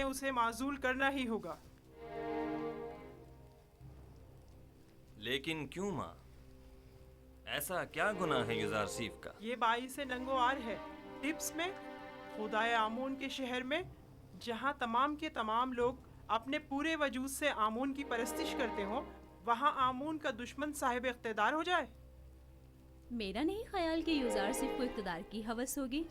ہمیں اسے معزول کرنا ہی ہوگا۔ لیکن کیوں ماں؟ ایسا کیا گناہ ہے یوزارسیف کا؟ یہ باعث ننگوار ہے۔ ٹپس میں، خدائے آمون کے شہر میں، جہاں تمام کے تمام لوگ اپنے پورے وجود سے آمون کی پرستش کرتے ہوں، وہاں آمون کا دشمن صاحب اقتدار ہو جائے۔ میرا نہیں خیال کہ یوزارسیف کو اقتدار کی ہوس ہوگی۔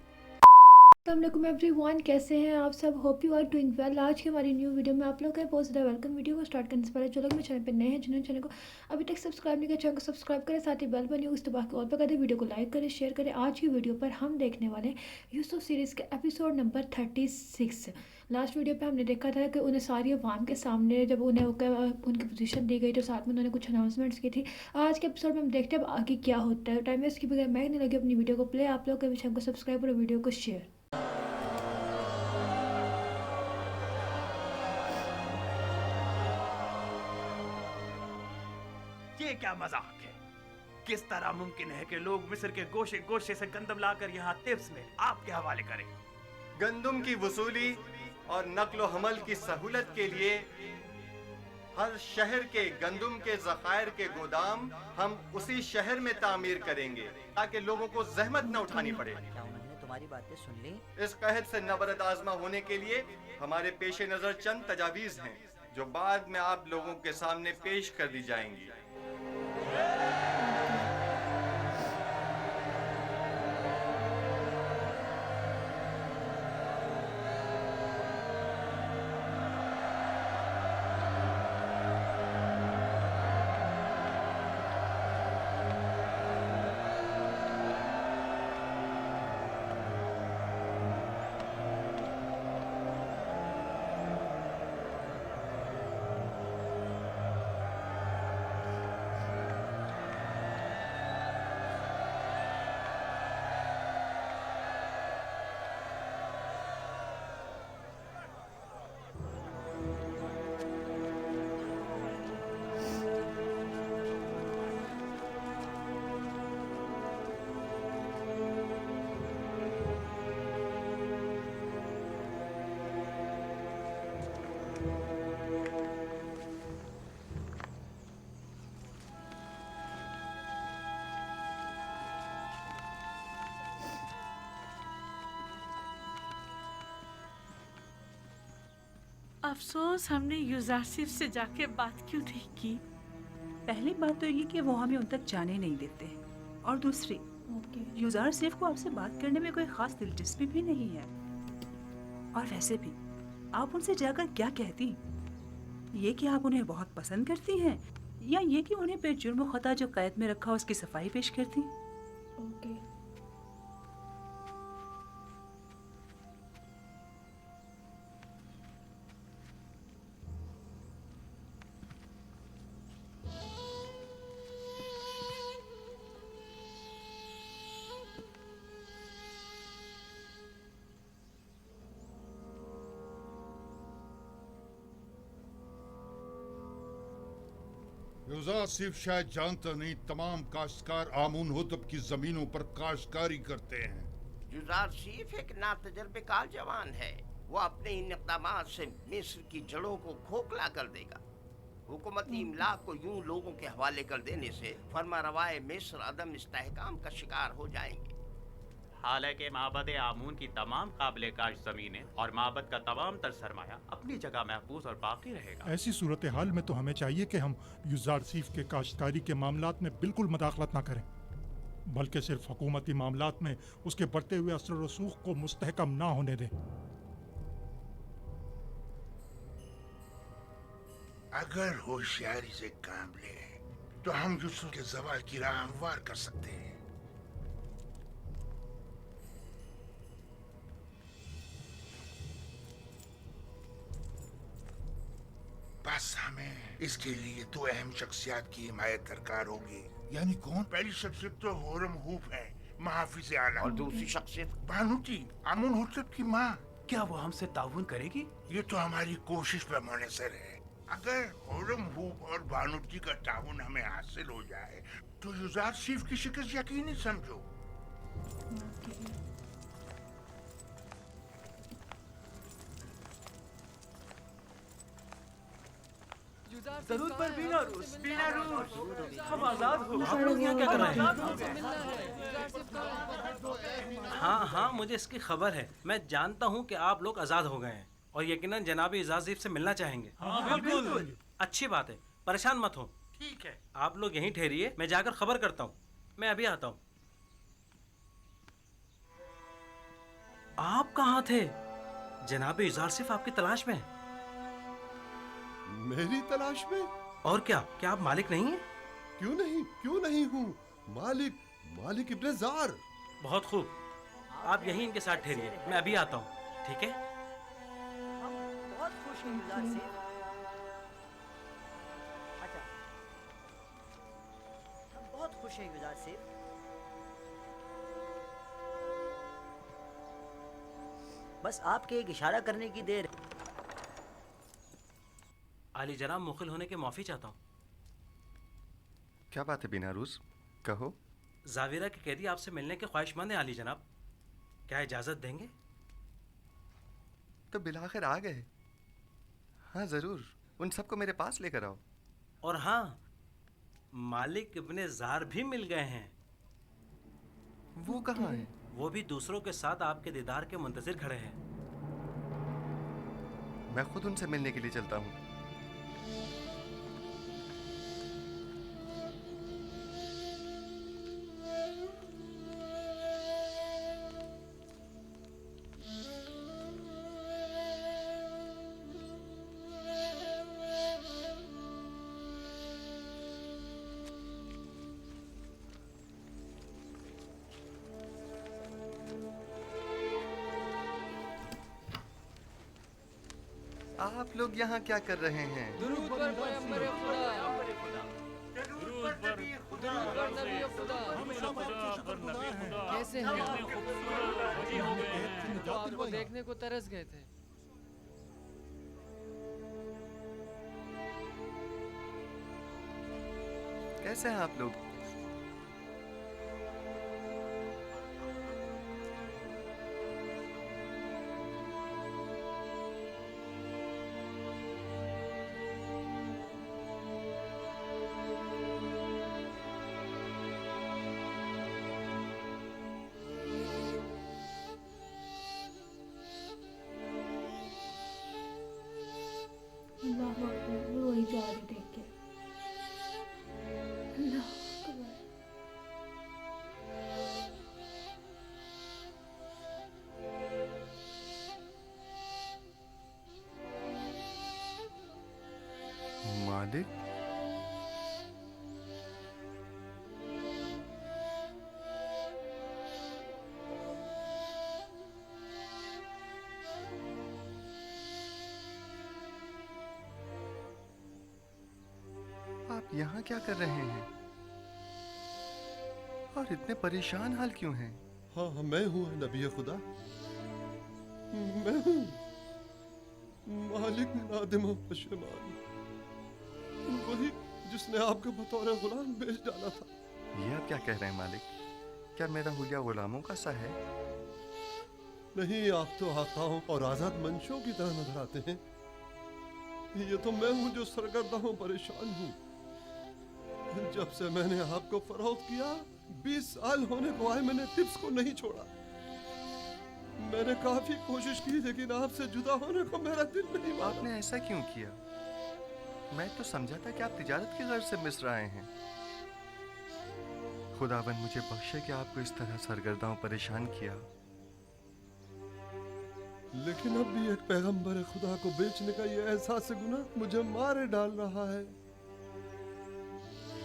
السلام علیکم ایوری ون، کیسے ہیں آپ سب؟ Hope you are doing well. آج کی ہماری نیو ویڈیو میں آپ لوگ کا بہت زیادہ ویلکم۔ ویڈیو کو اسٹارٹ کرنے سے پہلے جو لوگ میرے چینل پہ نئے ہیں، جنہوں نے چینل کو ابھی تک سبسکرائب نہیں کیا، چینل کو سبسکرائب کریں، ساتھ ہی بیل بنی اس دبا کے اور پہ کر دیں، ویڈیو کو لائک کریں، شیئر کریں۔ آج کی ویڈیو پر ہم دیکھنے والے ہیں یوسف سیریز کے ایپیسوڈ نمبر 36۔ لاسٹ ویڈیو پہ ہم نے دیکھا تھا کہ انہیں ساری عوام کے سامنے جب انہیں ان کی پوزیشن دی گئی تو ساتھ میں انہوں نے کچھ اناؤنسمنٹس کی تھی۔ آج کے ایپیسوڈ میں ہم دیکھتے ہیں اب آگے کیا ہوتا ہے۔ ٹائم ویسٹ کے بغیر میں نہیں لگی اپنی ویڈیو کو پلے، آپ لوگ کے چینل کو سبسکرائب اور ویڈیو کو شیئر۔ یہ کیا مذاق ہے؟ کس طرح ممکن ہے کہ لوگ مصر کے گوشے گوشے سے گندم لا کر یہاں تبس میں آپ کے حوالے کریں؟ گندم کی وصولی اور نقل و حمل کی سہولت کے لیے ہر شہر کے گندم کے ذخائر کے گودام ہم اسی شہر میں تعمیر کریں گے تاکہ لوگوں کو زحمت نہ اٹھانی پڑے۔ کیا انہوں نے تمہاری باتیں سن لی؟ اس قحط سے نبرد آزما ہونے کے لیے ہمارے پیش نظر چند تجاویز ہیں جو بعد میں آپ لوگوں کے سامنے پیش کر دی جائیں گی۔ افسوس ہم نے یوزارسیف سے جا کے بات کیوں نہیں کی۔ پہلی بات تو یہ کہ وہ ہمیں ان تک جانے نہیں دیتے، اور دوسری یوزارسیف کو آپ سے بات کرنے میں کوئی خاص دلچسپی بھی نہیں ہے۔ اور ویسے بھی آپ ان سے جا کر کیا کہتی؟ یہ کہ آپ انہیں بہت پسند کرتی ہیں، یا یہ کہ انہیں بے جرم و خطا جو قید میں رکھا اس کی صفائی پیش کرتی؟ یوزارسیف شاید جانتا نہیں تمام کاشتکار آمون ہوتب کی زمینوں پر کاشتکاری کرتے ہیں۔ یوزارسیف ایک ناتجربہ کار جوان ہے، وہ اپنے ان اقدامات سے مصر کی جڑوں کو کھوکھلا کر دے گا۔ حکومتی املاک کو یوں لوگوں کے حوالے کر دینے سے فرما روائے مصر عدم استحکام کا شکار ہو جائیں گے۔ حالانکہ معبد آمون کی تمام قابل کاشت زمینیں اور معبد کا تمام تر سرمایہ اپنی جگہ محفوظ اور باقی رہے گا۔ ایسی صورتحال میں تو ہمیں چاہیے کہ ہم یوزارسیف کے کاشتکاری کے معاملات میں بالکل مداخلت نہ کریں، بلکہ صرف حکومتی معاملات میں اس کے بڑھتے ہوئے اثر و رسوخ کو مستحکم نہ ہونے دیں۔ اگر ہوشیاری سے کام لیں تو ہم یوسف کے زوال کی راہ ہموار کر سکتے ہیں۔ بس ہمیں اس کے لیے دو اہم شخصیات کی حمایت درکار ہوگی۔ یعنی کون؟ پہلی شخصیت تو ہورم ہوپ ہے، محافظ اعلیٰ، اور دوسری شخصیت بانوتی آمون ہوتب کی ماں۔ کیا وہ ہم سے تعاون کرے گی؟ یہ تو ہماری کوشش پر منحصر ہے۔ اگر ہورم ہوپ اور بانوتی کا تعاون ہمیں حاصل ہو جائے تو یوزارسیف کی شکست یقینی سمجھو۔ जरूर पर बिना रूस हम आजाद हो। आप लोग यहाँ क्या कर रहे हैं? हाँ हाँ, मुझे इसकी खबर है। मैं जानता हूँ कि आप लोग आज़ाद हो गए हैं और यकीनन जनाब इजाज़ से मिलना चाहेंगे। हाँ, बिल्कुल। अच्छी बात है, परेशान मत हो। ठीक है। आप लोग यहीं ठहरिए, मैं जाकर खबर करता हूँ। मैं अभी आता हूँ। आप कहाँ थे? जनाब इजार सिर्फ आपकी तलाश में है। मेरी तलाश में? और क्या आप मालिक नहीं हैं? क्यों नहीं हूँ मालिक इब्ने ज़ार। बहुत खूब, आप यहीं इनके साथ ठहरिए, मैं अभी आता हूँ। ठीक है? हम बहुत खुश हैं युजार सिर्फ। अच्छा, हम बहुत खुश हैं युजार सिर्फ। बस आपके एक इशारा करने की देर। आली जनाब, मुखिल होने के माफ़ी चाहता हूँ। क्या बात है बिनारूस, कहो। जाविरा के कैदी आपसे मिलने के ख्वाहिशमंद हैं आली जनाब, क्या इजाज़त देंगे? तो बिलाखिर आ गए। हाँ ज़रूर, उन सबको मेरे पास लेकर आओ। और हाँ, मालिक इब्ने ज़ार भी मिल गए हैं। वो कहाँ है? वो भी दूसरों के साथ आपके दीदार के मुंतज़िर खड़े हैं। मैं खुद उनसे मिलने के लिए चलता हूँ। आप लोग यहाँ क्या कर रहे हैं? दुरूद पर पैगंबर खुदा। कैसे हैं आप? आपको देखने को तरस गए थे। कैसे हैं आप लोग? वही जा रही देख के। अल्लाह अकबर। मालिक, आप यहाँ क्या कर रहे हैं? और इतने परेशान हाल क्यों हैं? हाँ, मैं हूँ नबी खुदा। मैं हूँ मालिक नादिम व पशेमान, वही जिसने आपको बतौर गुलाम बेच डाला था। ये आप क्या कह रहे हैं मालिक? क्या मेरा हुलिया गुलामों का सा है? नहीं, आप तो आकाओं और आजाद मंशों की तरह नजर आते हैं। ये तो मैं हूँ जो सरगर्दा हूँ, परेशान हूँ। जब से मैंने आपको फरोख्त किया, 20 साल होने को आए, मैंने टिप्स को नहीं छोड़ा। मैंने काफी कोशिश की, लेकिन आपसे जुदा होने को मेरा दिल नहीं माना। आपने ऐसा क्यों किया? मैं तो समझा था कि आप तिजारत की गर्ज से मिस्र आए हैं। खुदावन मुझे बख्शे कि आपको इस तरह सरगर्दाओं परेशान किया। लेकिन अब भी एक पैगंबर खुदा को बेचने का ये एहसास गुनाह मुझे मारे डाल रहा है।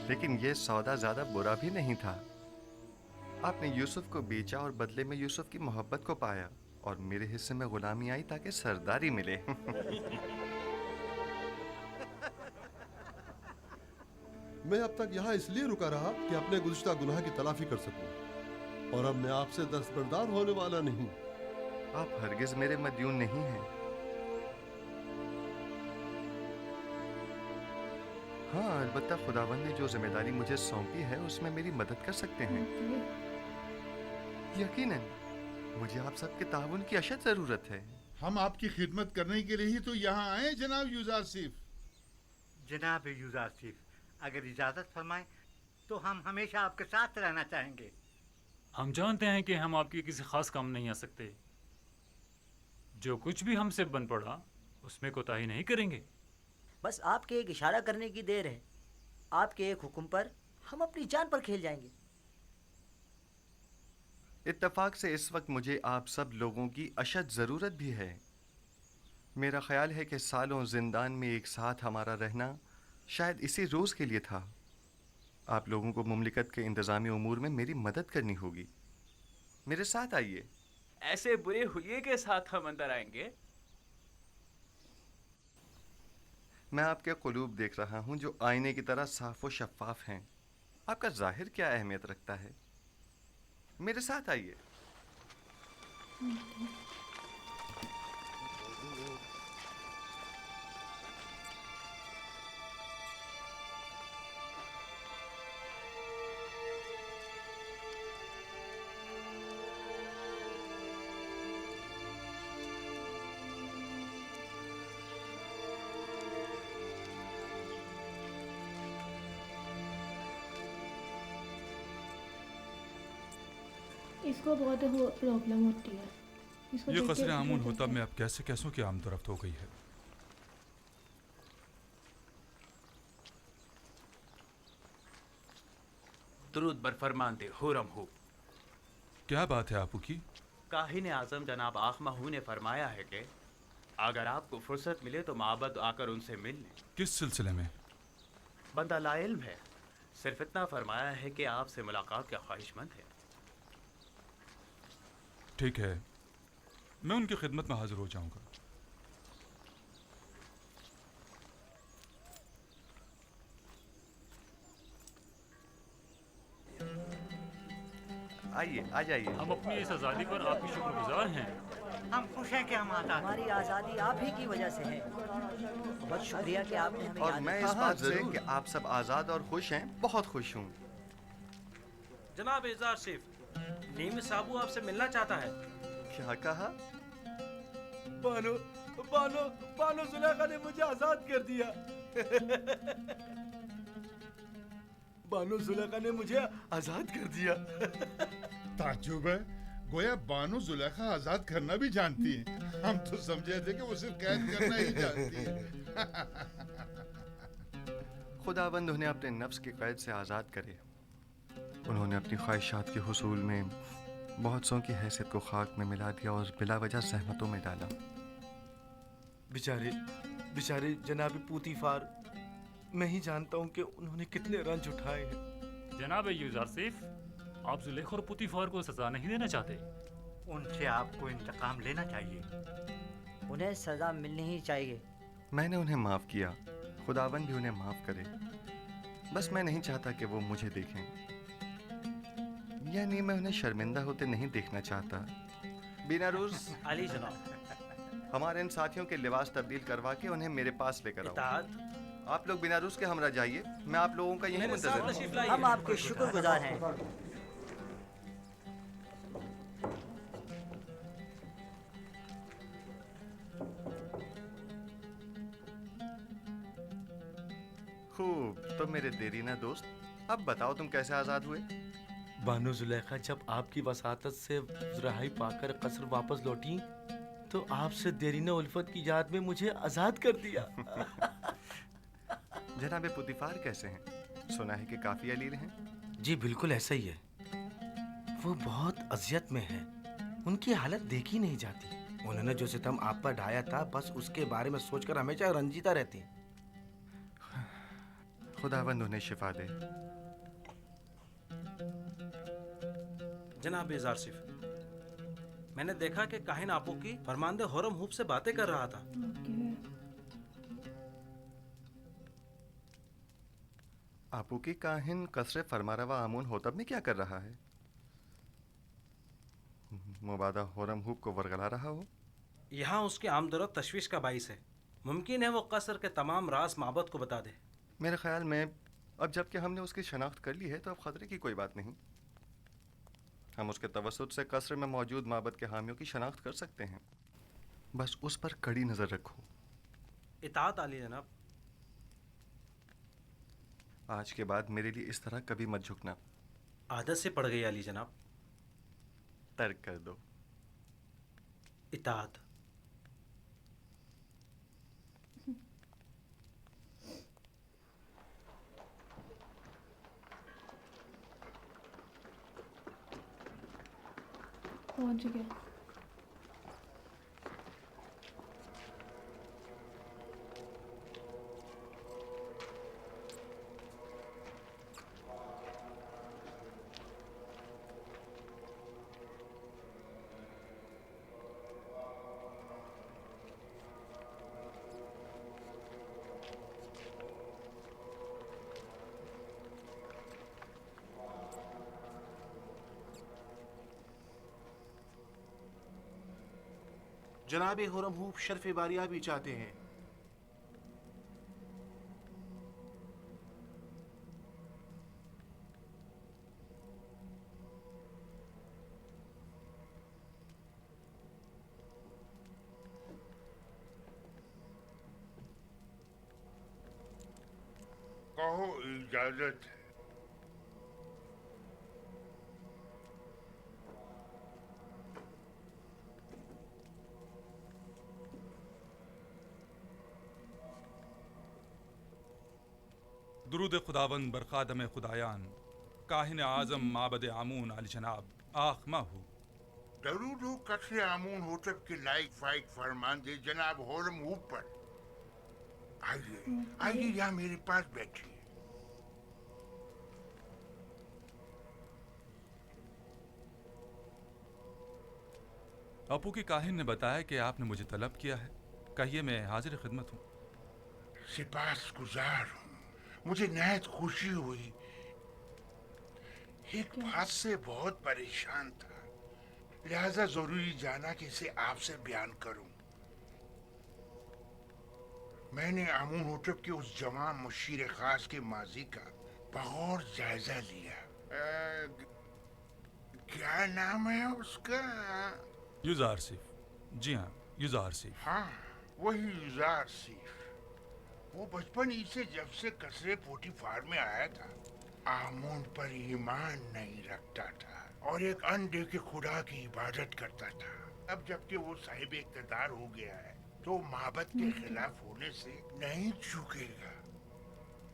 लेकिन ये सौदा ज्यादा बुरा भी नहीं था। आपने यूसुफ को बेचा और बदले में यूसुफ की मोहब्बत को पाया, और मेरे हिस्से में गुलामी आई ताकि सरदारी मिले। मैं अब तक यहाँ इसलिए रुका रहा कि अपने गुज़िश्ता गुनाह की तलाफी कर सकूं, और अब मैं आपसे दस्तबरदार होने वाला नहीं। आप हरगिज मेरे मदयून नहीं हैं। हाँ, अलबत्ता खुदावन ने जो जिम्मेदारी मुझे सौंपी है उसमें मेरी मदद कर सकते हैं। यकीनन मुझे आप सबके ताउन की अशद जरूरत है। हम आपकी खिदमत करने के लिए ही तो यहाँ आए जनाब यूजारसिफ। जनाब यूजारशिफ, अगर इजाज़त फरमाएं तो हम हमेशा आपके साथ रहना चाहेंगे। हम जानते हैं कि हम आपकी किसी खास काम नहीं आ सकते। जो कुछ भी हमसे बन पड़ा उसमें कोताही नहीं करेंगे। बस आपके एक इशारा करने की देर है। आपके एक हुक्म पर हम अपनी जान पर खेल जाएंगे। इत्तेफाक से इस वक्त मुझे आप सब लोगों की अशद ज़रूरत भी है। मेरा ख्याल है कि सालों जिंदान में एक साथ हमारा रहना शायद इसी रोज़ के लिए था। आप लोगों को मुमलिकत के इंतज़ामी उमूर में मेरी मदद करनी होगी। मेरे साथ आइए। ऐसे बुरे हुलिये के साथ हम अंदर आएंगे। मैं आपके कुलूब देख रहा हूँ जो आईने की तरह साफ व शफाफ हैं। आपका ज़ाहिर क्या अहमियत रखता है? मेरे साथ आइए। इसको बहुत प्रॉब्लम होती है। इसको ये देख के कसर आमून पता होता चलता में अब कैसे कैसों की आमदरफ्त हो गई है। दुरूद बर फरमानते हुरम हूँ। क्या बात है आपू की? काहिन आज़म जनाब आखमाहू ने फरमाया है कि अगर आपको फुर्सत मिले तो माबद आकर उनसे मिल लें। किस सिलसिले में? बंदा लाइल्म है, सिर्फ इतना फरमाया है कि आपसे मुलाकात का ख्वाहिशमंद है। ठीक है, मैं उनकी खिदमत में हाजिर हो जाऊंगा। आइए, आ जाइए। हम अपनी इस आज़ादी पर आपकी शुक्रगुजार हैं। हम खुश हैं कि हम आज़ाद। हमारी आज़ादी आप ही की वजह से है। बहुत शुक्रिया कि आपने हमें और याद मैं रखा। इस बात से कि आप सब आज़ाद और खुश हैं बहुत खुश हूँ। जनाब यूजारशिफ, नीम साबू आपसे मिलना चाहता है। क्या कहा? बानो बानो बानो जुलेखा ने मुझे आजाद कर दिया। बानो जुलेखा ने मुझे आजाद कर दिया। ताज्जुब है, गोया बानो जुलेखा आजाद करना भी जानती है। हम तो समझे थे कि वो सिर्फ कैद करना ही जानती है। खुदावंद उन्हें अपने नफ्स की कैद से आज़ाद करे। उन्होंने अपनी ख्वाहिशात के हुसूल में बहुत सौ की हैसियत को खाक में मिला दिया और बिला वजह सहमतों में डाला। बेचारे बेचारे जनाब पूतीफार, मैं ही जानता हूँ कि उन्होंने कितने रंज उठाए हैं। जनाब यूजारशिफ, आप जुलेखा और पुतीफार को सजा नहीं देना चाहते? उनसे आपको इंतकाम लेना चाहिए। उन्हें सजा मिलनी ही चाहिए। मैंने उन्हें माफ़ किया, खुदावंद भी उन्हें माफ़ करे। बस मैं नहीं चाहता कि वो मुझे देखें, यानी मैं उन्हें शर्मिंदा होते नहीं देखना चाहता। बीनारूस अली जनाब, हमारे इन साथियों के लिबास तब्दील करवा के उन्हें मेरे पास लेकर आओ। आप लोग बीनारूस के हमरा जाइए, मैं आप लोगों का यही मुंतज़िर हूँ। हम आपके शुक्रगुजार हैं। खूब, तो मेरे देरीना दोस्त, अब बताओ तुम कैसे आज़ाद हुए? बानो जुलेखा जब आपकी वसातत से रहाई पाकर कसर वापस लौटी तो आपसे देरीना उल्फत की याद में मुझे आजाद कर दिया। जनाब पुतीफार कैसे हैं? सुना है कि काफी अलील हैं। जी बिल्कुल ऐसा ही है। वो बहुत अजियत में है, उनकी हालत देखी नहीं जाती। उन्होंने जो सितम आप पर ढाया था, बस उसके बारे में सोचकर हमेशा रंजीता रहती। खुदावंद उन्हें शिफा दे। जनाब यूजारशिफ, मैंने देखा कि काहिन आपू की फरमानदे हुरम हूब से बातें कर रहा था। आपू की काहिन कसरे फरमारवा आमून होतब में क्या कर रहा है? मुबादा हुरम हूब को वरगला रहा हो। यहाँ उसकी आमदरत तशवीश का बाइस है। मुमकिन है वो कसर के तमाम राज माबद को बता दे। मेरे ख्याल में अब जबकि हमने उसकी शनाख्त कर ली है तो अब खतरे की कोई बात नहीं। हम उसके तवस्सुत से कसर में मौजूद माबद के हामियों की शनाख्त कर सकते हैं। बस उस पर कड़ी नज़र रखो। इताअत आली जनाब। आज के बाद मेरे लिए इस तरह कभी मत झुकना। आदत से पड़ गई अली जनाब। तर्क कर दो। इताअत। पहुंच गया। जनाब हुरमहूब शर्फ बारिया भी चाहते हैं। कहो इजाजत है। दुरूद खुदावंद बरखादम खुदायान काहिन आज़म माबद आमून अली जनाब आखमा हो। दरूद हो कत्ल आमून होतब के लाइक फाइक फरमान दे जनाब हुरमहूब पर। आइए आइए यहाँ मेरे पास बैठिए। अपू की काहिन ने बताया कि आपने मुझे तलब किया है। कहिए, मैं हाजिर खिदमत हूँ। सिपास गुजार हूँ। मुझे नहायत खुशी हुई। एक बात से बहुत परेशान था, लिहाजा जरूरी जाना कि इसे आपसे बयान करूं। मैंने आमून होटब के उस जमा मुशीर खास के माजी का बगौर जायजा लिया। क्या नाम है उसका? युजार सिफ। जी हाँ, युजार सिफ। हाँ, वही युजार सिफ। वो बचपन ही से जब से कसरे पोटीफार में आया था, आमून पर ईमान नहीं रखता था और एक अंडे के खुदा की इबादत करता था। अब जबकि वो साहिब इक़्तिदार हो गया है तो माबद के खिलाफ होने से नहीं चूकेगा।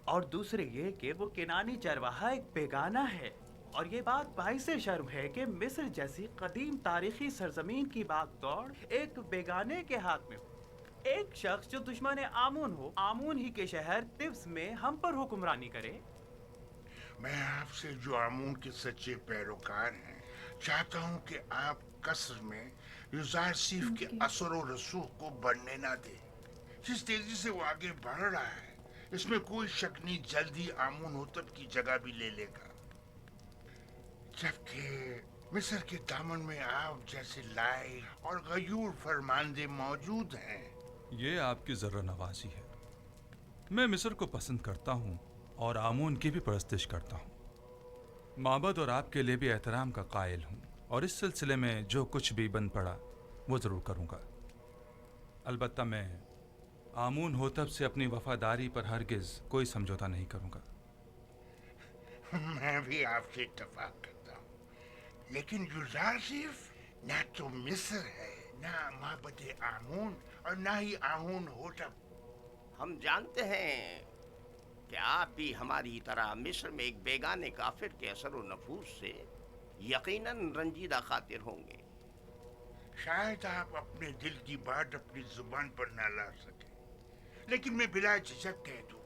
और दूसरे ये कि वो किनानी चरवाहा एक बेगाना है। और ये बात बाइसे शर्म है कि मिस्र जैसी कदीम तारीखी सरजमीन की भागदौड़ एक बेगाने के हाथ में हो। एक शख्स जो दुश्मन आमून हो, आमून ही के शहर तिब्स में हम पर हुक्मरानी करे। मैं आपसे जो आमून के सच्चे पैरोकार हैं चाहता हूँ कि आप कसर में युजार सीफ के असर और रसूख को बढ़ने ना दे। जिस तेजी से वो आगे बढ़ रहा है इसमें कोई शक नहीं जल्दी आमून होतब की जगह भी ले लेगा। जबकि मिस्र के दामन में आप जैसे लायक और गयूर फरमानदे मौजूद हैं। ये आपकी ज़र्रा नवाजी है। मैं मिस्र को पसंद करता हूँ और आमून की भी परस्तिश करता हूँ। माबद और आपके लिए भी एहतराम का कायल हूँ और इस सिलसिले में जो कुछ भी बन पड़ा वो ज़रूर करूँगा। अलबत्ता मैं आमून होतब से अपनी वफादारी पर हरगिज़ कोई समझौता नहीं करूँगा। मैं भी आपसे इत्तफाक करता हूँ, लेकिन युजार सिर्फ ना तो मिस्र है, ना माबद आमून और ना ही आमून होतब। हम जानते हैं कि आप भी हमारी तरह मिस्र में एक बेगाने काफिर के असर व नफूस से यकीनन रंजीदा खातिर होंगे। शायद आप अपने दिल की बात अपनी जुबान पर ना ला सके, लेकिन मैं बिला झिझक कह दूं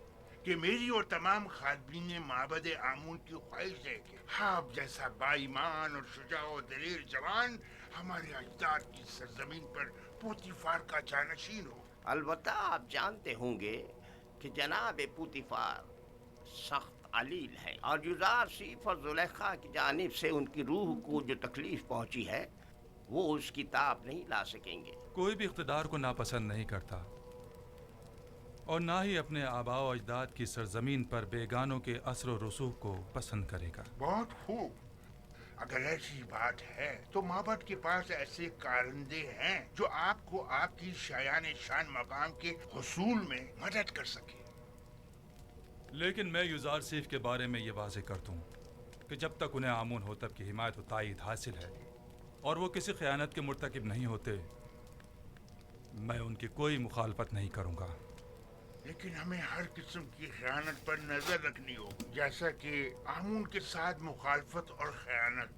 कि मेरी और तमाम खादमीन माबद आमून की ख्वाहिश है कि आप जैसा बाईमान और शुजा और दलेर जवान हमारे अजदाद की सरजमीन पर पोतीफार का जानशीन हो। अलबत्ता आप जानते होंगे कि जनाब पोतीफार सख्त अलील है और युजार सीफ और जुलेखा की जानिब से उनकी रूह को जो तकलीफ पहुंची है वो उसकी ताप नहीं ला सकेंगे। कोई भी इख्तिदार को नापसंद नहीं करता और ना ही अपने आबा व अजदाद की सरजमीन पर बेगानों के असर व रसूख को पसंद करेगा। बहुत खूब। अगर ऐसी बात है तो माबद के पास ऐसे कारंदे हैं जो आपको आपकी शायान शान मकाम के हुसूल में मदद कर सके। لیکن میں یوزارسیف کے بارے میں یہ واضح کر دوں کہ جب تک انہیں آمون ہوتب کی حمایت و تائید حاصل ہے اور وہ کسی خیانت کے مرتکب نہیں ہوتے، میں ان کی کوئی مخالفت نہیں کروں گا۔ لیکن ہمیں ہر قسم کی خیانت پر نظر رکھنی ہو، جیسا کہ آمون کے ساتھ مخالفت اور خیانت،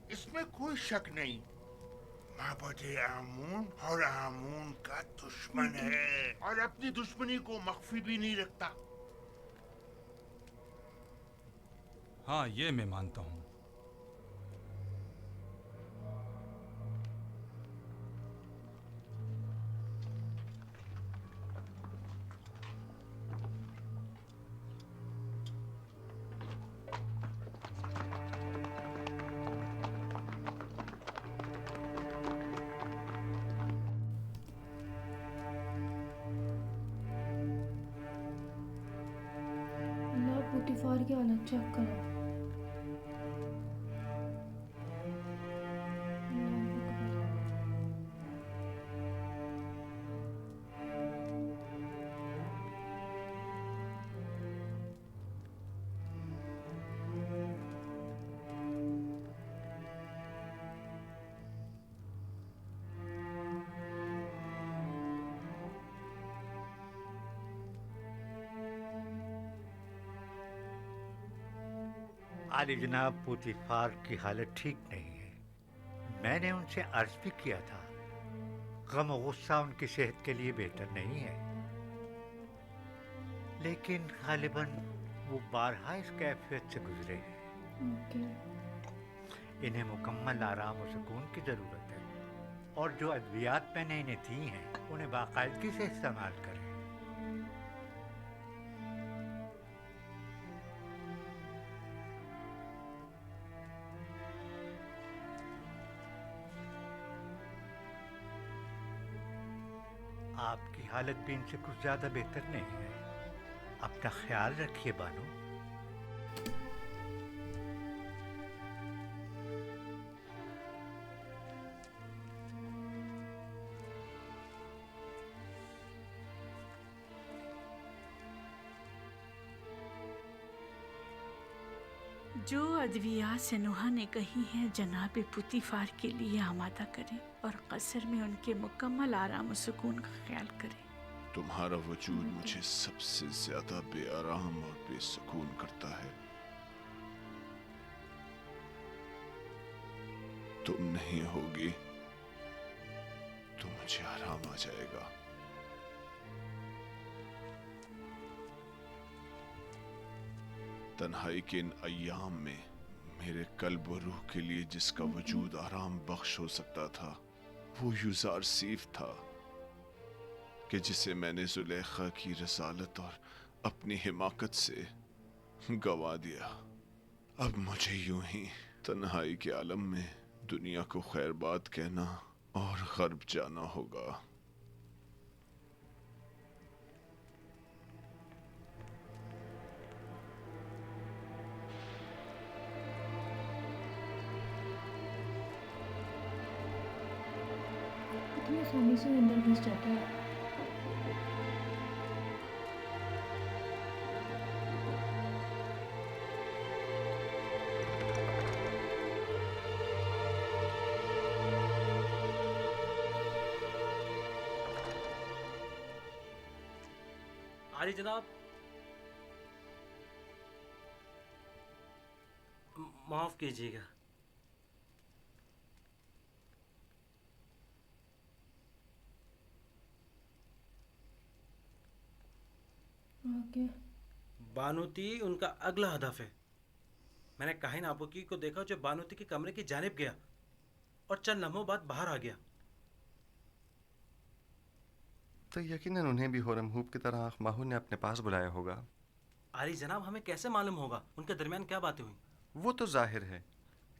اس میں کوئی شک نہیں۔ معبد آمون اور آمون کا دشمن ہے اور اپنی دشمنی کو مخفی بھی نہیں رکھتا۔ ہاں، یہ میں مانتا ہوں۔ اللہ پوتیفار کی حالت چیک کرو۔ عالی جناب پوتیفار کی حالت ٹھیک نہیں ہے۔ میں نے ان سے عرض بھی کیا تھا، غم و غصہ ان کی صحت کے لیے بہتر نہیں ہے، لیکن غالباً وہ بارہا اس کیفیت سے گزرے ہیں۔ انہیں مکمل آرام و سکون کی ضرورت ہے، اور جو ادویات میں نے انہیں دی ہیں انہیں باقاعدگی سے استعمال کریں۔ آپ کی حالت بھی ان سے کچھ زیادہ بہتر نہیں ہے، اپنا خیال رکھیے بانو۔ جو ادویات سنوحا نے کہی ہیں جناب پوتیفار کے لیے آمادہ کریں اور قصر میں ان کے مکمل آرام و سکون کا خیال کریں۔ تمہارا وجود مجھے سب سے زیادہ بے آرام اور بے سکون کرتا ہے۔ تم نہیں ہوگی تو مجھے آرام آ جائے گا۔ تنہائی کے ان ایام میں میرے قلب و روح کے لیے جس کا وجود آرام بخش ہو سکتا تھا وہ یوزارسیف تھا، کہ جسے میں نے زلیخا کی رسالت اور اپنی حماقت سے گوا دیا۔ اب مجھے یوں ہی تنہائی کے عالم میں دنیا کو خیر بات کہنا اور غرب جانا ہوگا۔ اتنی آسانی سے اندر گھس جاتا ہے۔ عالی جناب، معاف کیجیے گا۔ بانوتی ان کا اگلا ہدف ہے۔ میں نے کاہن آبوکی کو دیکھا جو بانوتی کے کمرے کی جانب گیا اور چند لمحوں بعد باہر آ گیا۔ تو یقیناً انہیں بھی ہورم ہوپ کی طرح ماہو نے اپنے پاس بلایا ہوگا۔ عالی جناب، ہمیں کیسے معلوم ہوگا ان کے درمیان کیا باتیں ہوئیں؟ وہ تو ظاہر ہے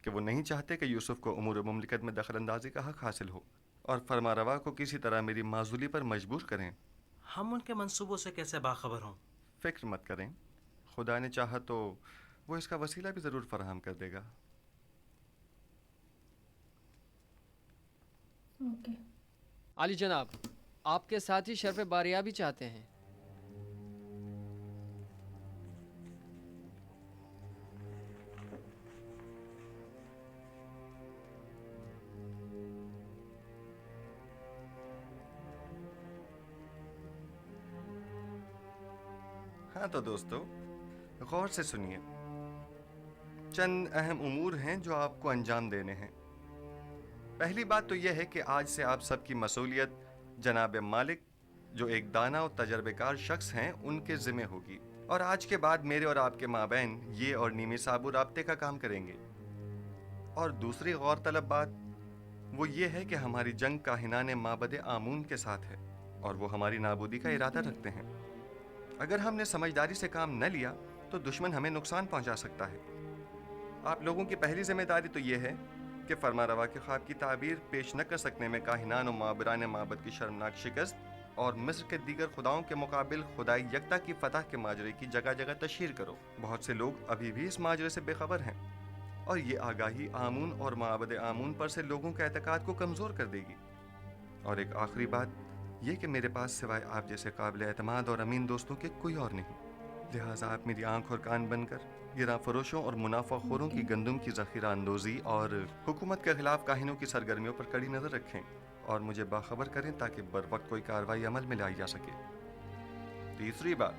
کہ وہ نہیں چاہتے کہ یوسف کو امور مملکت میں دخل اندازی کا حق حاصل ہو اور فرما روا کو کسی طرح میری معزولی پر مجبور کریں۔ ہم ان کے منصوبوں سے کیسے باخبر ہوں؟ فکر مت کریں، خدا نے چاہا تو وہ اس کا وسیلہ بھی ضرور فراہم کر دے گا۔ عالی جناب، آپ کے ساتھی شرف باریابی چاہتے ہیں۔ हाँ तो दोस्तों, गौर से सुनिए। चंद अहम उमूर हैं जो आपको अंजाम देने हैं। पहली बात तो यह है कि आज से आप सबकी मसूलियत जनाब मालिक, जो एक दाना और तजर्बेकार शख्स हैं, उनके ज़िम्मे होगी। और आज के बाद मेरे और आपके माबैन ये और नीमी साबु राब्ते का काम करेंगे। और दूसरी गौर तलब बात वो ये है कि हमारी जंग काहिनाने माबद आमून के साथ है और वो हमारी नाबूदी का इरादा रखते हैं। अगर हमने समझदारी से काम न लिया तो दुश्मन हमें नुकसान पहुंचा सकता है। आप लोगों की पहली जिम्मेदारी तो ये है कि फरमा रवा के ख्वाब की ताबीर पेश न कर सकने में काहिनान और माबरान माबद की शर्मनाक शिकस्त और मिस्र के दीगर खुदाओं के मुकाबिल खुदाई यकता की फतह के माजरे की जगह जगह तशहीर करो। बहुत से लोग अभी भी इस माजरे से बेखबर हैं और ये आगाही आमून और माबद आमून पर से लोगों के एतकाद को कमज़ोर कर देगी। और एक आखिरी बात ये कि मेरे पास सिवाय आप जैसे काबिल एतमाद और अमीन दोस्तों के कोई और नहीं। लिहाजा आप मेरी आंख और कान बनकर गिरा फरोशों और मुनाफा खोरों की गंदम की ज़ख़ीरा अंदोज़ी और हुकूमत के खिलाफ काहिनों की सरगर्मियों पर कड़ी नज़र रखें और मुझे बाखबर करें ताकि बर वक्त कोई कार्रवाई अमल में लाई जा सके। तीसरी बात,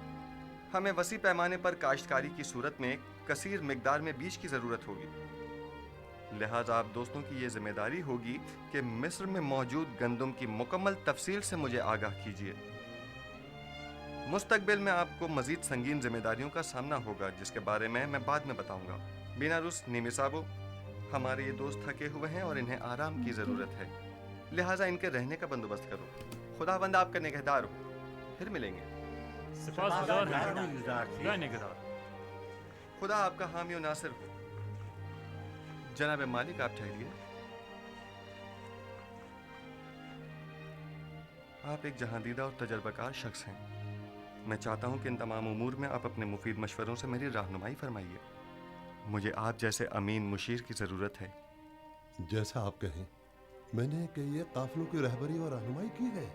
हमें वसी पैमाने पर काश्तकारी की सूरत में कसीर मिकदार में बीज की ज़रूरत होगी। लिहाजा आप दोस्तों की ये जिम्मेदारी होगी कि मिस्र में मौजूद गंदम की मुकम्मल तफसील से मुझे आगाह कीजिए। मुस्तकबिल में आपको मजीद संगीन जिम्मेदारियों का सामना होगा जिसके बारे में मैं बाद में बताऊंगा। बिना रुस नीमी साबो, हमारे ये दोस्त थके हुए हैं और इन्हें आराम की ज़रूरत है, लिहाजा इनके रहने का बंदोबस्त करो। खुदावंद आपका निगहदार हो। फिर मिलेंगे। खुदा आपका हामी और नासिर हो। जनाब मालिक, आप ठहरिए। आप एक जहांदीदा और तजर्बाकार शख्स हैं। मैं चाहता हूं कि इन तमाम उमूर में आप अपने मुफीद मशवरों से मेरी रहनुमाई फरमाइए। मुझे आप जैसे अमीन मुशीर की ज़रूरत है। जैसा आप कहें। मैंने कई काफिलों की रहबरी और रहनुमाई की है,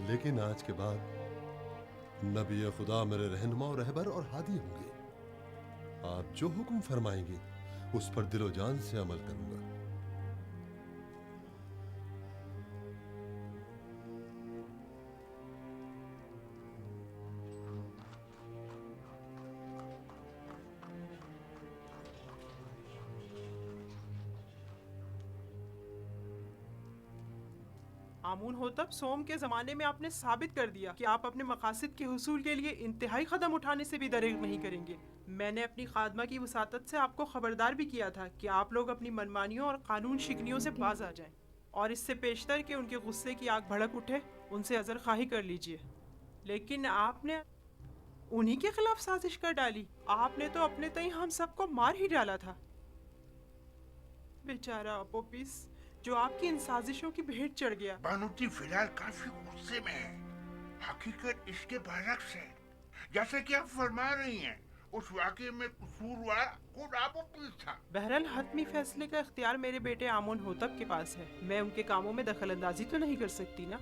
लेकिन आज के बाद नबी खुदा मेरे रहनुमा और रहबर और हादी होंगे। आप जो हुक्म फरमाएंगे उस पर दिलो जान से अमल करूंगा। आमून होतब सोम के ज़माने में आपने साबित कर दिया कि आप अपने मकासद के हुसूल के लिए इंतहाई कदम उठाने से भी दरेग नहीं करेंगे। मैंने अपनी खादमा की वसातत से आपको खबरदार भी किया था कि आप लोग अपनी मनमानियों और कानून शिकनियों से बाज आ जाएं, और इससे पेशतर के उनके गुस्से की आग भड़क उठे उनसे अज़र खाही कर लीजिए। लेकिन आपने उन्हीं के खिलाफ साजिश कर डाली। आपने तो अपने तय हम सबको मार ही डाला था। बेचारा अपोपिस जो आपकी इन साजिशों की भेंट चढ़ गया। बानूती फिलहाल काफी गुस्से में है। हकीकत इसके बरक्स है। जैसे कि आप फरमा रही हैं, उस वाक़े में कसूरवार खुद अपोपिस था। बहरहाल हतमी फैसले का इख्तियार मेरे बेटे आमून होतब के पास है। मैं उनके कामों में दखल अंदाजी तो नहीं कर सकती ना।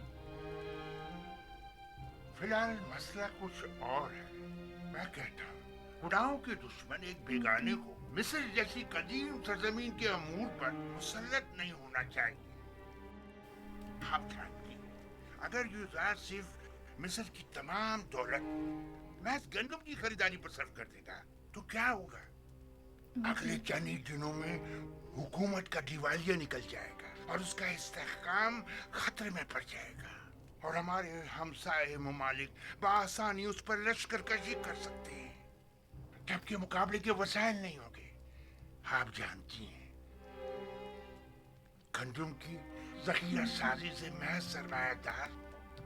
फिलहाल मसला कुछ और है। मैं कहता हूँ खुदाओं के दुश्मन एक बेगाने को मिस्र जैसी कदीम सरजमीन के अमूर पर मुसल्लत नहीं होना चाहिए। आप जानती हैं, अगर यूज़र सिर्फ मिस्र की तमाम दौलत महज गंदम की खरीदारी पर सर्फ कर देगा तो क्या होगा? अगले चंद ही दिनों में हुकूमत का दिवालिया निकल जाएगा और उसका इस्तेहकाम खतरे में पड़ जाएगा और हमारे हमसाए ममालिक बआसानी उस पर लश्कर कशी कर सकते हैं, जबकि मुकाबले के वसाइल नहीं होंगे। आप जानती हैं, गंदम की ज़ख़ीरा साजी से महज सरमायादार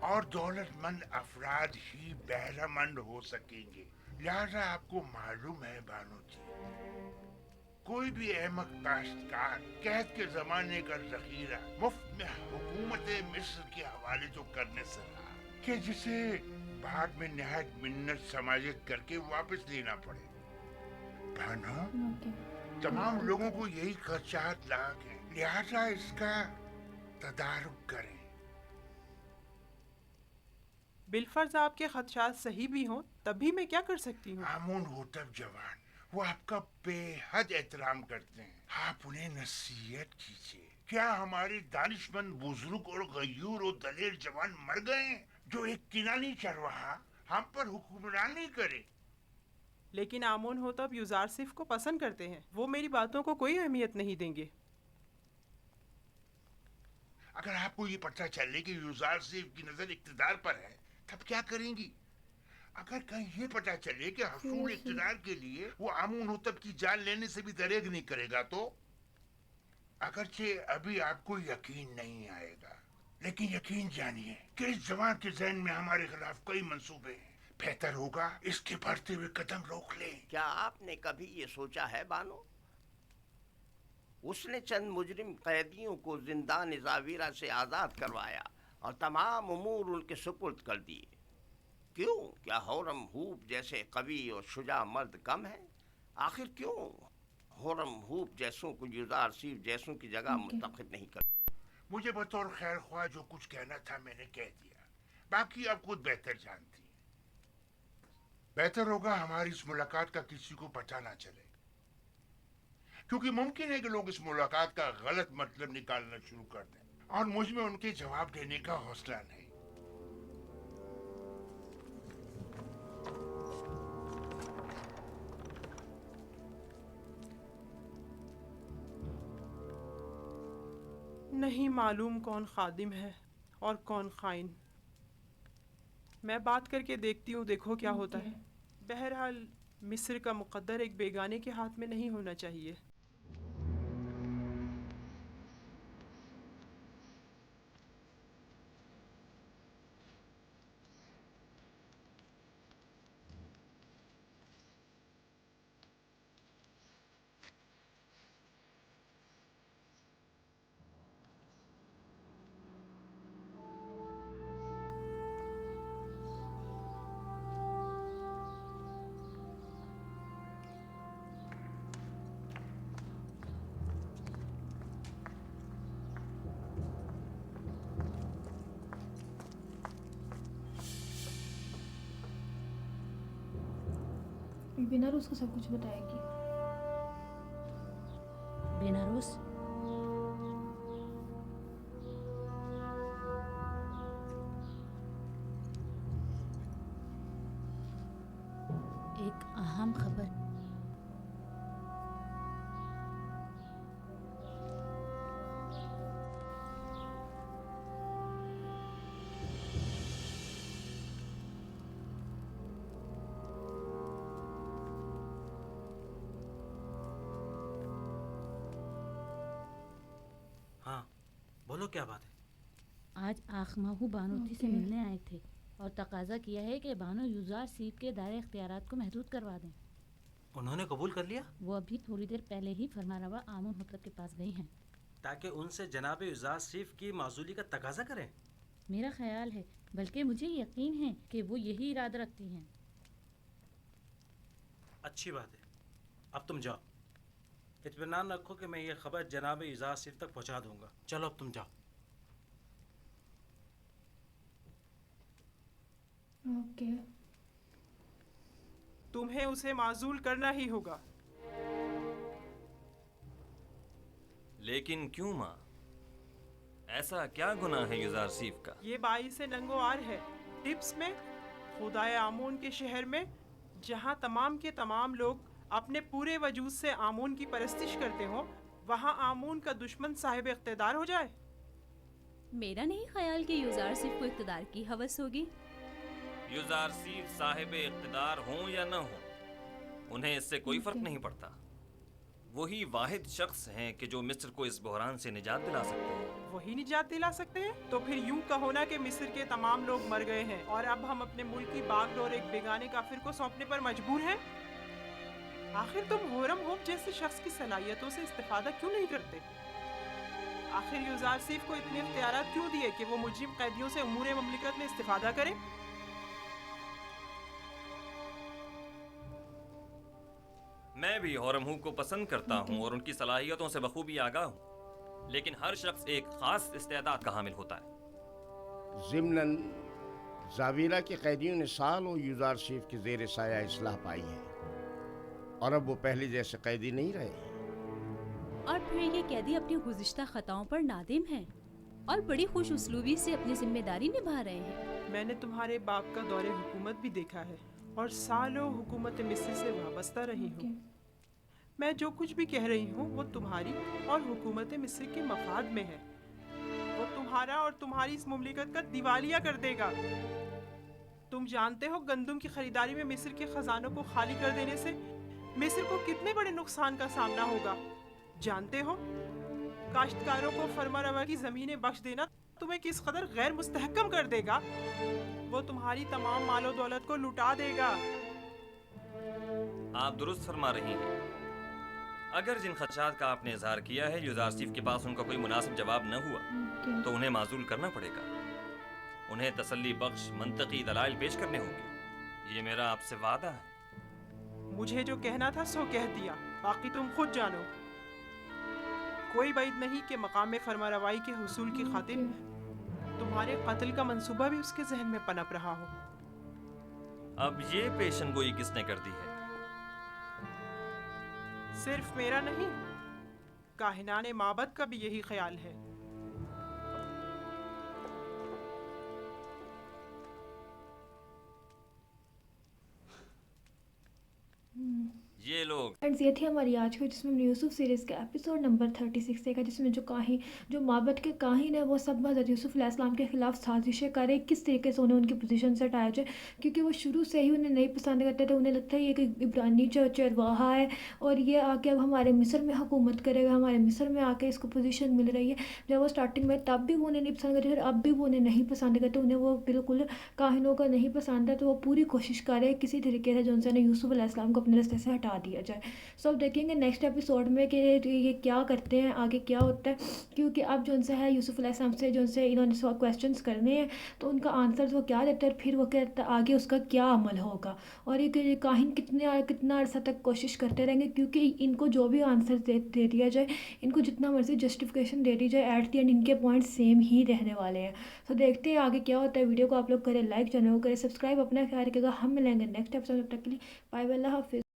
और दौलतमंद अफराद ही बहरामंद हो सकेंगे। लिहाजा आपको मालूम है बानो जी, कोई भी अहमक काश्तकार कैद के जमाने का ज़ख़ीरा मुफ्त में हुकूमत मिस्र के हवाले तो करने से रहा कि जिसे बाद में निहायत मिन्नत समाजित करके वापस लेना पड़े। बानो, तमाम लोगों को यही खदशात लाक है, लिहाजा इसका तदारुक करें। बिलफर्ज आपके खदशात सही भी हों तभी मैं क्या कर सकती हूँ? आमून होतब जवान, वो आपका बेहद एहतराम करते हैं। आप उन्हें नसीहत कीजिए। क्या हमारे दानिशमंद बुजुर्ग और गयूर और दलेर जवान मर गए हैं जो एक किनानी चरवाहा हम पर हुक्मरानी करे। लेकिन आमोन होतब युजारसिफ को पसंद करते हैं, वो मेरी बातों को कोई अहमियत नहीं देंगे। अगर आपको ये पता चले कि युजारसिफ की नजर इक्तिदार पर है, तब क्या करेंगी? अगर कहीं ये पता चले कि हसूल इक्तिदार के लिए वो आमून होतब की जान लेने से भी दरेग नहीं करेगा, तो अगरचे अभी आपको यकीन नहीं आएगा, लेकिन यकीन जानिए कि इस जवान के ज़हन में हमारे खिलाफ कई मंसूबे हैं। बेहतर होगा इसके बढ़ते हुए कदम रोक लें। क्या आपने कभी ये सोचा है बानो, उसने चंद मुजरिम कैदियों को जिंदान जावीरा से आज़ाद करवाया और तमाम उमूर उनके सुपुर्द कर दिए। क्यों? क्या होरम हूप जैसे कवि और शुजा मर्द कम है? आखिर क्यों होरम हूप जैसों को युजारसिफ जैसों की जगह मुंतखब नहीं कर? मुझे बतौर खैर ख्वाह जो कुछ कहना था मैंने कह दिया, बाकी आप खुद बेहतर जानती हैं। बेहतर होगा हमारी इस मुलाकात का किसी को पता ना चले, क्योंकि मुमकिन है कि लोग इस मुलाकात का गलत मतलब निकालना शुरू कर दें और मुझ में उनके जवाब देने का हौसला नहीं। नहीं मालूम कौन खादिम है और कौन खाइन। मैं बात करके देखती हूँ, देखो क्या होता है। बहरहाल मिस्र का मुकद्दर एक बेगाने के हाथ में नहीं होना चाहिए। बेनारूस को सब कुछ बताएगी। बेनारूस, एक अहम खबर। बोलो क्या बात है? आज आखमाहू बानोती से मिलने आए थे और तकाजा किया है कि बानो युजारसिफ के दायरे इख्तियारात को महदूद करवा दें। उन्होंने कबूल कर लिया? वो अभी थोड़ी देर पहले ही फरमारवा आमून होतब के पास गई हैं ताकि उनसे जनाब युजारसिफ की माजूली का तकाजा करें। मेरा ख्याल है, बल्कि मुझे यकीन है कि वो यही इरादा रखती हैं। अच्छी बात है, अब तुम जाओ। इत्मीनान रखो कि मैं ये खबर जनाब युजारसिफ तक पहुंचा दूंगा। चलो अब तुम जाओ। ओके। तुम्हें उसे माजूल करना ही होगा। लेकिन क्यों माँ? ऐसा क्या गुनाह है युजारसिफ का? ये बाइस नंगोआर है टिप्स में, खुदाए आमून के शहर में, जहाँ तमाम के तमाम लोग अपने पूरे वजूद से आमून की परस्तिश करते हो, वहाँ आमून का दुश्मन साहिब इख्तिदार हो जाए। मेरा नहीं ख्याल कि युजारसिफ को इख्तिदार की हवस होगी। युजारसिफ साहिब इख्तिदार हों या न हों, उन्हें इससे कोई फर्क नहीं पड़ता। वही वाहिद शख्स हैं कि जो मिस्र को इस बहरान से निजात दिला सकते हैं। वही निजात दिला सकते हैं? तो फिर यूं कहो ना कि मिस्र के तमाम लोग मर गए हैं और अब हम अपने मुल्क की बागडोर एक बेगाने काफिर को सौंपने पर मजबूर हैं। आखिर तुम होरम होप जैसे शख्स की सलाहियतों से इस्तिफादा क्यों नहीं करते? आखिर युजारसिफ को इतने इख्तियारात क्यों दिए कि वो मुजरिम कैदियों से उमूर ममलिकत में इस्तिफादा करे? मैं भी होरमहू को पसंद करता हूँ और उनकी सलाहियतों से बखूबी आगाह हूँ, लेकिन हर शख्स एक खास इस्तेदाद का हामिल होता है। ज़िम्नन जावीरा के कैदियों ने सालों युजारसिफ के ज़ेर साया इस्लाह पाई है और अब वो पहले जैसे कैदी नहीं रहे। और फिर ये कैदी अपनी गुज़िश्ता खताओं पर नादिम हैं और बड़ी खुश उसलूबी से अपनी जिम्मेदारी निभा रहे हैं। मैंने तुम्हारे बाप का दौरे हुकूमत भी देखा है और सालों हुकूमत मिस्र से वाबस्ता रही हूँ। मैं जो कुछ भी कह रही हूँ वो तुम्हारी और हुकूमत मिस्र के मफाद में है। वो तुम्हारा और तुम्हारी इस मुमलिकत का दिवालिया कर देगा। तुम जानते हो गंदम की खरीदारी में मिस्र के खजानों को खाली कर देने से मिस्र को कितने बड़े नुकसान का सामना होगा। जानते हो काश्तकारों को फरमा रवा की ज़मीनें बख्श देना तुम्हें किस कदर गैर मुस्तहकम कर देगा। वो तुम्हारी तमाम मालो दौलत को लुटा देगा। आप दुरुस्त फरमा रही हैं। अगर जिन खदशात का आपने इजहार किया है यूजारसीफ के पास उनका कोई मुनासिब जवाब न हुआ तो उन्हें माजूल करना पड़ेगा। उन्हें तसल्ली बख्श मंतकी दलाइल पेश करने होंगे। ये मेरा आपसे वादा है। मुझे जो कहना था सो कह दिया, बाकी तुम खुद जानो। कोई बैद नहीं कि मकाम फरमा रवाई के हुसूल की खातिर तुम्हारे कत्ल का मंसूबा भी उसके जहन में पनप रहा हो। अब ये पेशन गोई किसने कर दी है? सिर्फ मेरा नहीं, काहिनाने माबद का भी यही ख्याल है। ये लोग फ्रेंड्स, ये थी हमारी आज की जिसमें हमने यूसुफ सीरीज़ का एपिसोड नंबर 36 देखा, जिसमें जो माबद के काहिन है वो सब हज़रत यूसुफ अलैहिस्सलाम के ख़िलाफ़ साजिशें करे, किस तरीके से उन्हें उनकी पोजीशन से हटाया जाए, क्योंकि वो शुरू से ही उन्हें नहीं पसंद करते थे। उन्हें लगता है ये कि इब्रानी चरवाहा है और ये आके अब हमारे मिस्र में हुकूमत करेगा, हमारे मिस्र में आके इसको पोजीशन मिल रही है। जब वो स्टार्टिंग में तब भी वो उन्हें नहीं पसंद करते, अब भी वो उन्हें नहीं पसंद करते, उन्हें वो बिल्कुल काहिनों का नहीं पसंद है। तो वो पूरी कोशिश कर रहे हैं किसी तरीके से जो उनसे यूसुफ अलैहिस्सलाम को अपने रास्ते से हटा दिया जाए। सब देखेंगे नेक्स्ट एपिसोड में कि ये क्या करते हैं, आगे क्या होता है, क्योंकि अब जो उनसे है यूसुफ अलैहिस्सलाम से जो उनसे इन्होंने क्वेश्चंस करने हैं तो उनका आंसर वो क्या देते हैं, फिर वो कहता है आगे उसका क्या अमल होगा। और ये काहिन कितना अर्सा तक कोशिश करते रहेंगे, क्योंकि इनको जो भी आंसर दे दिया जाए, इनको जितना मर्जी जस्टिफिकेशन दे दी जाए, एट द एंड इनके पॉइंट सेम ही रहने वाले हैं। तो देखते हैं आगे क्या होता है। वीडियो को आप लोग करें लाइक, चैनल को करें सब्सक्राइब, अपना ख्याल रखिएगा। हम मिलेंगे नेक्स्ट एपिसोड, तब तक के लिए बाय बाय, अल्लाह हाफिज़।